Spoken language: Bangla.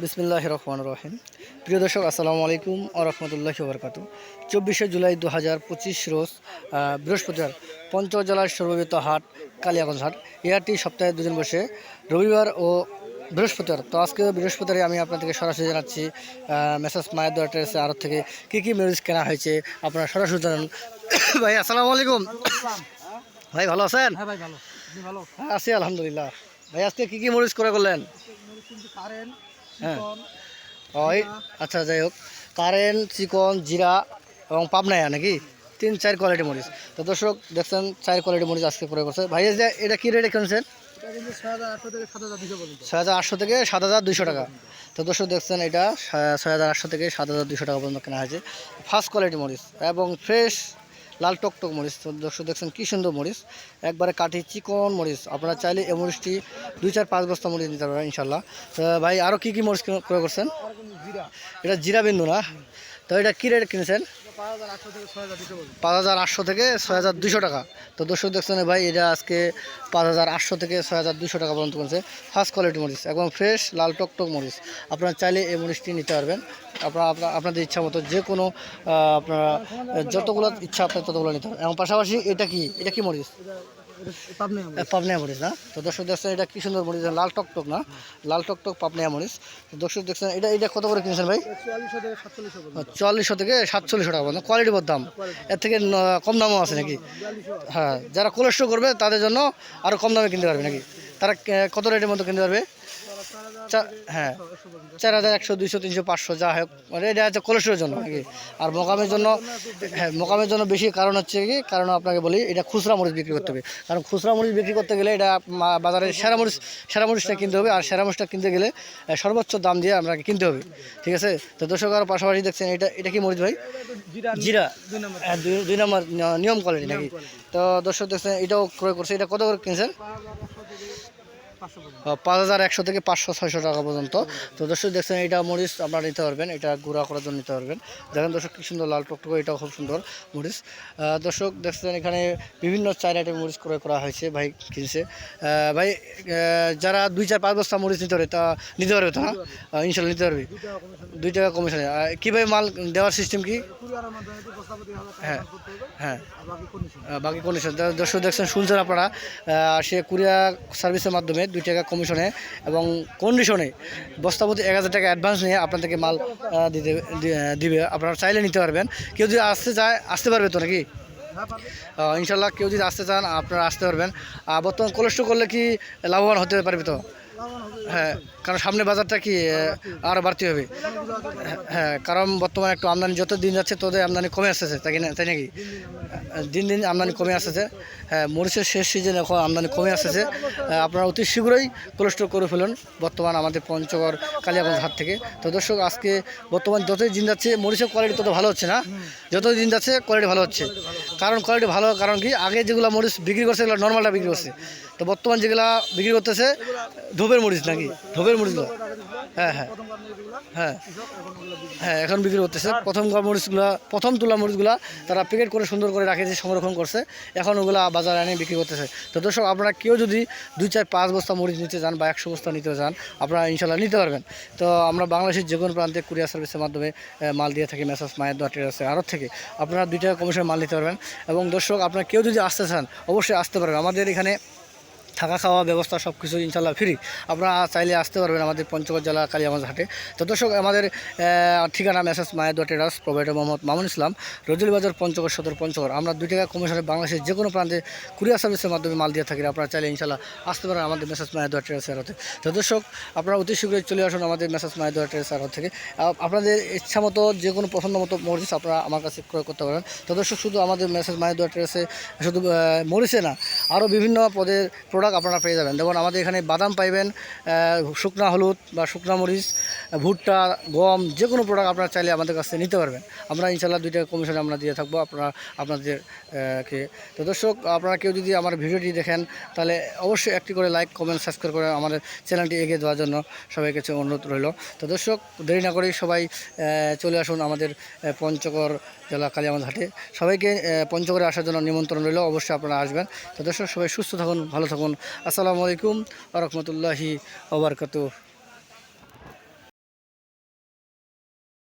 বিসমিল্লাহির রহমানির রহিম। প্রিয় দর্শক, আসসালামু আলাইকুম ওয়া রাহমাতুল্লাহি ওয়া বারাকাতুহু। 24শে জুলাই 2025 রোজ বৃহস্পতিবার পঞ্চগড় জেলার সর্ববৃহৎ হাট কালিয়াগঞ্জ হাট। এই হাটটি সপ্তাহে দুদিন বসে, রবিবার ও বৃহস্পতিবার। তো আজকে বৃহস্পতিবারে আমি আপনাদেরকে সরাসরি জানাচ্ছি মেসার্স মায়ের দোয়া ট্রেডার্সের আড়ত থেকে কী কী মরিচ কেনা হয়েছে, আপনারা সরাসরি জানান। ভাই আসসালামু আলাইকুম। ভাই ভালো আছেন? হ্যাঁ ভাই, ভালো। আপনি ভালো? হ্যাঁ আছি আলহামদুলিল্লাহ। ভাই আজকে কী কী মরিচ করে করলেন? হ্যাঁ, ওই আচ্ছা, যাই হোক, কারেন্ট, চিকন, জিরা এবং পাবনায়া নাকি 3-4 কোয়ালিটি মরিচ। তো দর্শক দেখছেন 4 কোয়ালিটি মরিচ আজকে প্রয়োগ করছে। ভাই এই যে এটা কী রেটে কিনছেন? 6,800 থেকে 7,200 টাকা। তো দর্শক দেখছেন এটা 6,800 থেকে 7,200 টাকা পর্যন্ত কেনা হয়েছে। ফার্স্ট কোয়ালিটি মরিচ এবং ফ্রেশ লাল টকটক মরিচ। তো দর্শক দেখছেন কী সুন্দর মরিচ, একবারে কাঠি চিকন মরিচ। আপনারা চাইলে এই মরিচটি 2-4-5 বস্তা মরিচ নিতে পারবেন ইনশাল্লাহ। তো ভাই আরও কী কী মরিচ ক্রয় করছেন? এটা জিরা বিন্দু না? তো এটা কী রেট কিনেছেন? 5,800 থেকে 6,200 টাকা। তো দর্শক দেখছেন ভাই এটা আজকে 5,800 থেকে 6,200 টাকা পর্যন্ত কিনছে। ফার্স্ট কোয়ালিটি মরিচ এবং ফ্রেশ লাল টকটক মরিচ। আপনারা চাইলে এই মরিচটি নিতে পারবেন। আপনাদের ইচ্ছা মতো যে কোনো আপনারা যতগুলো ইচ্ছা আপনার ততগুলো নিতে পারবেন। এবং পাশাপাশি এটা কি মরিচ? পাবনায়া মরিচ না? তো দর্শক দেখছেন এটা কি সুন্দর মরিচ, লাল টকটক না, লাল টকটক পাবনায়া মরিচ। তো দর্শক দেখছেন এটা কত করে কিনছেন ভাই? 4400 থেকে 4700 টাকা পর্যন্ত কোয়ালিটি দাম। এর থেকে কম দামও আছে নাকি? হ্যাঁ, যারা কোলেস্ট্রল করবে তাদের জন্য আরও কম দামে কিনতে পারবে নাকি? তারা কত রেটের মতো কিনতে পারবে? হ্যাঁ, 4,100, 200, 300, 500 যা হোক, মানে এটা হচ্ছে কোলেস্ট্রলের জন্য নাকি। আর মোকামের জন্য, হ্যাঁ মোকামের জন্য বেশি কারণ হচ্ছে কি, কারণ আপনাকে বলি এটা খুচরা মরিচ বিক্রি করতে হবে। কারণ খুচরা মরিচ বিক্রি করতে গেলে এটা বাজারে সেরা মরিচটা কিনতে হবে। আর সেরা মরিচটা কিনতে গেলে সর্বোচ্চ দাম দিয়ে আপনাকে কিনতে হবে, ঠিক আছে? তো দর্শক আর পাশাপাশি দেখছেন এটা কি মরিচ ভাই? জিরা, 2 নম্বর নিয়ম কোয়ালিটি নাকি? তো দর্শক দেখছেন এটাও ক্রয় করছে। এটা কত করে কিনছেন? 5,100 থেকে 500-600 টাকা পর্যন্ত। তো দর্শক দেখছেন এটা মরিচ আপনারা নিতে পারবেন, এটা গুঁড়া করার জন্য নিতে পারবেন। দেখেন দর্শক কী সুন্দর লাল টকটকে, এটাও খুব সুন্দর মরিচ। দর্শক দেখছেন এখানে বিভিন্ন 4 আইটেম মরিচ ক্রয় করা হয়েছে, ভাই কিনছে। ভাই যারা 2-4-5 বস্তা মরিচ নিতে পারে তা নিতে পারবে তো না? ইনশাল্লাহ নিতে পারবে। 2 টাকা কমিশনে। কীভাবে মাল দেওয়ার সিস্টেম কি? হ্যাঁ হ্যাঁ, বাকি কন্ডিশন। দর্শক দেখছেন শুনছেন আপনারা, সে কুরিয়ার সার্ভিসের মাধ্যমে 2 টাকা কমিশনে এবং কন্ডিশনে বস্তাপতি 1,000 টাকা অ্যাডভান্স নিয়ে আপনাদেরকে মাল দিবে। আপনারা চাইলে নিতে পারবেন। কেউ যদি আসতে চায় আসতে পারবে তো নাকি? ইনশাল্লাহ কেউ যদি আসতে চান আপনারা আসতে পারবেন। বর্তমান কোলেস্ট্রল করলে কি লাভবান হতে পারবে তো? হ্যাঁ, কারণ সামনে বাজারটা কি আরও বাড়তি হবে। হ্যাঁ, কারণ বর্তমানে একটু আমদানি যত দিন যাচ্ছে তোদের আমদানি কমে আসতেছে, তাই নাকি? দিন দিন আমদানি কমে আসতেছে। হ্যাঁ, মরিচের শেষ সিজন এখন আমদানি কমে আসতেছে। আপনারা অতি শীঘ্রই কোলেস্ট্রল করে ফেলুন বর্তমান আমাদের পঞ্চগড় কালিয়াগঞ্জ হাট থেকে। তো দর্শক আজকে বর্তমান যতই দিন যাচ্ছে মরিচের কোয়ালিটি তত ভালো হচ্ছে না, যতই দিন যাচ্ছে কোয়ালিটি ভালো হচ্ছে। কারণ কোয়ালিটি ভালো, কারণ কি আগে যেগুলো মরিচ বিক্রি করছে এগুলো নর্মালটা বিক্রি করছে। তো বর্তমান যেগুলা বিক্রি করতেছে ধোপের মরিচ নাকি, ধোপের মরিচগুলো। হ্যাঁ হ্যাঁ হ্যাঁ হ্যাঁ, এখন বিক্রি করতেছে প্রথম তোলা মরিচগুলা তারা প্যাকেট করে সুন্দর করে রাখেছে, সংরক্ষণ করছে, এখন ওগুলা বাজারে এনে বিক্রি করতেছে। তো দর্শক আপনারা কেউ যদি 2-4-5 বস্তা মরিচ নিতে চান বা 100 বস্তা নিতে চান আপনারা ইনশাল্লাহ নিতে পারবেন। তো আমরা বাংলাদেশের যে কোনো প্রান্তে কুরিয়ার সার্ভিসের মাধ্যমে মাল দিয়ে থাকি মেসার্স মায়ের দোয়া ট্রেডার্সের আড়ত থেকে। আপনারা 2 টাকা কমিশনে মাল নিতে পারবেন। এবং দর্শক আপনারা কেউ যদি আসতে চান অবশ্যই আসতে পারবেন। আমাদের এখানে থাকা খাওয়া ব্যবস্থা সব কিছু ইনশাল্লাহ ফ্রি। আপনারা চাইলে আসতে পারবেন আমাদের পঞ্চগড় জেলা কালিয়াগঞ্জ হাটে। তো দর্শক আমাদের ঠিকানা মেসার্স মায়ের দোয়া ট্রেডার্স, প্রোভাইডার মোহাম্মদ মামুন ইসলাম, রজুল বাজার, পঞ্চগড় সদর, পঞ্চগড়। আমরা 2 টাকা কমিশনে বাংলাদেশের যে কোনো প্রান্তে কুরিয়ার সার্ভিসের মাধ্যমে মাল দিয়ে থাকি। আপনারা চাইলে ইনশাল্লাহ আসতে পারেন আমাদের মেসার্স মায়ের দোয়া ট্রেডার্সের হাতে। তো দর্শক আপনারা অতি শীঘ্রই চলে আসুন আমাদের মেসার্স মায়ের দোয়া ট্রেডার্সের হাত থেকে। আপনাদের ইচ্ছা মতো যে কোনো পছন্দ মতো মরিচ আপনারা আমার কাছে ক্রয় করতে পারেন। তো দর্শক শুধু আমাদের মেসার্স মায়ের দোয়া ট্রেডার্সে শুধু মরিচে না, আরও বিভিন্ন পদের প্রোডাক্ট আপনারা পেয়ে যাবেন। যেমন আমাদের এখানে বাদাম পাইবেন, শুকনা হলুদ বা শুকনা মরিচ, ভুট্টা, গম, যে কোনো প্রোডাক্ট আপনারা চাইলে আমাদের কাছ থেকে নিতে পারবেন। আমরা ইনশাল্লাহ 2 টাকা কমিশনে আমরা দিয়ে থাকবো আপনাদেরকে। তো দর্শক আপনারা কেউ যদি আমার ভিডিওটি দেখেন তাহলে অবশ্যই একটি করে লাইক, কমেন্ট, সাবস্ক্রাইব করে আমাদের চ্যানেলটি এগিয়ে দেওয়ার জন্য সবাই কাছে অনুরোধ রইল। তো দর্শক দেরি না করেই সবাই চলে আসুন আমাদের পঞ্চগড় জেলা কালিয়াগঞ্জ হাটে। সবাইকে পঞ্চগড়ে আসার জন্য নিমন্ত্রণ রইল, অবশ্যই আপনারা আসবেন। তো দর্শক সবাই সুস্থ থাকুন, ভালো থাকুন। আসসালামু আলাইকুম ওয়া রাহমাতুল্লাহি ওয়া বারাকাতুহু।